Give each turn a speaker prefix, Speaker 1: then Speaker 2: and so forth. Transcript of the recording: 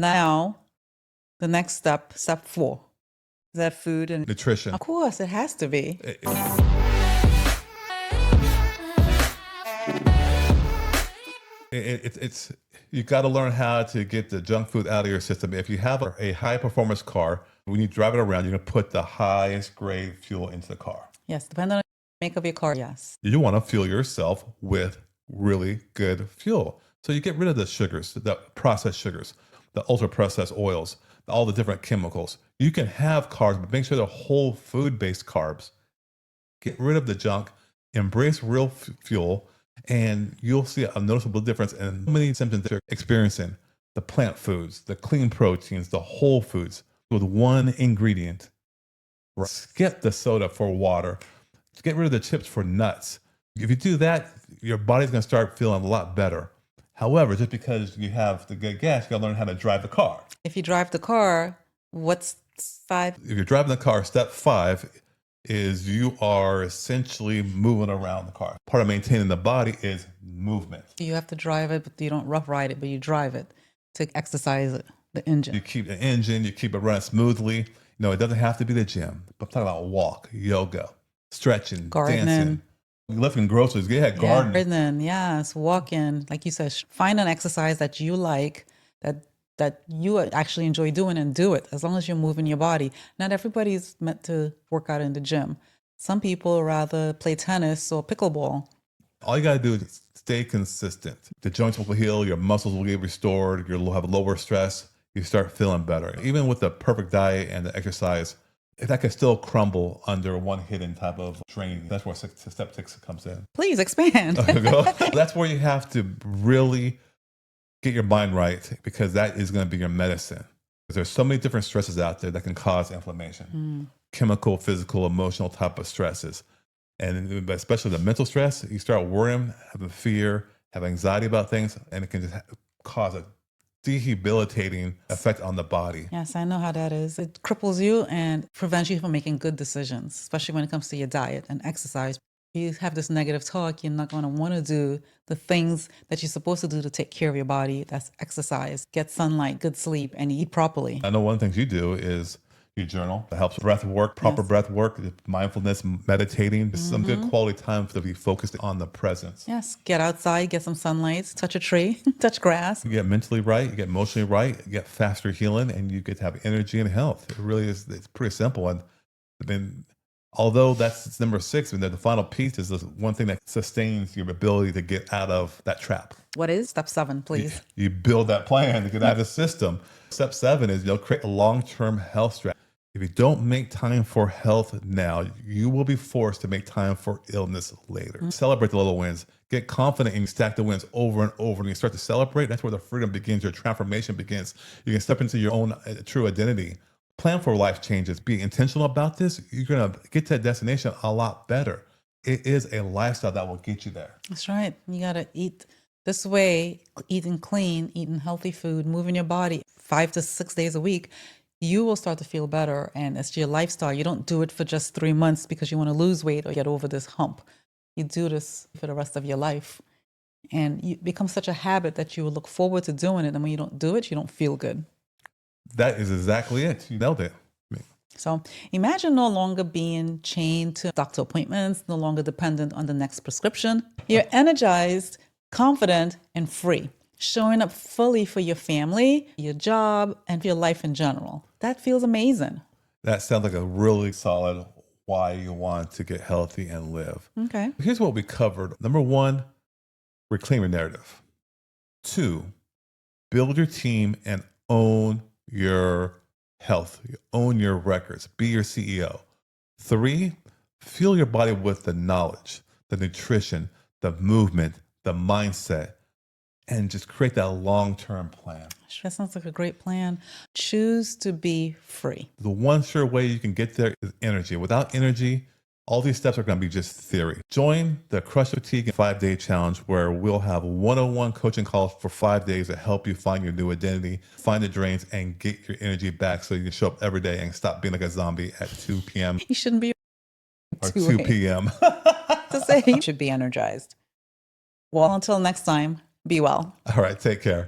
Speaker 1: Now, the next step, step 4, is that food and
Speaker 2: Nutrition.
Speaker 1: Of course, it has to be.
Speaker 2: It's you got to learn how to get the junk food out of your system. If you have a high performance car, when you drive it around, you're going to put the highest grade fuel into the car.
Speaker 1: Yes, depending on the make of your car, yes.
Speaker 2: You want to fuel yourself with really good fuel. So you get rid of the sugars, the processed sugars, the ultra processed oils, all the different chemicals. You can have carbs, but make sure they're whole food based carbs. Get rid of the junk, embrace real fuel, and you'll see a noticeable difference in many symptoms that you're experiencing. The plant foods, the clean proteins, the whole foods with one ingredient. Skip the soda for water. Get rid of the chips for nuts. If you do that, your body's going to start feeling a lot better. However, just because you have the good gas, you got to learn how to drive the car.
Speaker 1: If you drive the car, what's 5?
Speaker 2: If you're driving the car, step 5 is you are essentially moving around the car. Part of maintaining the body is movement.
Speaker 1: You have to drive it, but you don't rough ride it, but you drive it to exercise it, the engine.
Speaker 2: You keep the engine, you keep it running smoothly. It doesn't have to be the gym. But I'm talking about walk, yoga, stretching,
Speaker 1: Gardening.
Speaker 2: dancing, lifting groceries. Yeah, gardening.
Speaker 1: Gardening, yes, walking. Like you said, find an exercise that you like, that you actually enjoy doing, and do it as long as you're moving your body. Not everybody's meant to work out in the gym. Some people rather play tennis or pickleball.
Speaker 2: All you got to do is stay consistent. The joints will heal, your muscles will get restored, you'll have lower stress, you start feeling better. Even with the perfect diet and the exercise, that can still crumble under one hidden type of training. That's where step 6 comes in.
Speaker 1: Please expand.
Speaker 2: That's where you have to really get your mind right, because that is going to be your medicine. There's so many different stresses out there that can cause inflammation. Chemical, physical, emotional type of stresses. And especially the mental stress, you start worrying, having fear, have anxiety about things, and it can just cause a debilitating effect on the body.
Speaker 1: Yes, I know how that is. It cripples you and prevents you from making good decisions, especially when it comes to your diet and exercise. You have this negative talk, you're not going to want to do the things that you're supposed to do to take care of your body. That's exercise, get sunlight, good sleep, and eat properly.
Speaker 2: I know one of the things you do is you journal. It helps breath work, proper breath work, mindfulness, meditating. Some good quality time to be focused on the presence.
Speaker 1: Yes, get outside, get some sunlight, touch a tree, touch grass.
Speaker 2: You get mentally right, you get emotionally right, you get faster healing, and you get to have energy and health. It really is, it's pretty simple. And although that's number 6, and the final piece is the one thing that sustains your ability to get out of that trap.
Speaker 1: What is step 7, please?
Speaker 2: You build that plan to get out of the system. Step 7 is create a long-term health strategy. If you don't make time for health now, you will be forced to make time for illness later. Celebrate the little wins. Get confident and stack the wins over and over. And you start to celebrate, that's where the freedom begins, your transformation begins. You can step into your own true identity. Plan for life changes. Be intentional about this. You're going to get to that destination a lot better. It is a lifestyle that will get you there.
Speaker 1: That's right. You got to eat this way, eating clean, eating healthy food, moving your body 5 to 6 days a week. You will start to feel better. And it's your lifestyle. You don't do it for just 3 months because you want to lose weight or get over this hump. You do this for the rest of your life. And it becomes such a habit that you will look forward to doing it. And when you don't do it, you don't feel good.
Speaker 2: That is exactly it. You nailed it.
Speaker 1: So imagine no longer being chained to doctor appointments, no longer dependent on the next prescription. You're energized, confident, and free, showing up fully for your family, your job, and for your life in general. That feels amazing.
Speaker 2: That sounds like a really solid why you want to get healthy and live.
Speaker 1: Okay.
Speaker 2: Here's what we covered. Number 1, reclaim your narrative. 2, build your team and own your health. Own your records. Be your CEO. 3, fuel your body with the knowledge, the nutrition, the movement, the mindset, and just create that long-term plan.
Speaker 1: That sounds like a great plan. Choose to be free.
Speaker 2: The one sure way you can get there is energy. Without energy, all these steps are going to be just theory. Join the Crush Fatigue 5-Day Challenge, where we'll have one-on-one coaching calls for 5 days to help you find your new identity, find the drains, and get your energy back so you can show up every day and stop being like a zombie at 2 p.m.
Speaker 1: You shouldn't be
Speaker 2: or 2 p.m.
Speaker 1: to say you should be energized. Well, until next time, be well.
Speaker 2: All right, take care.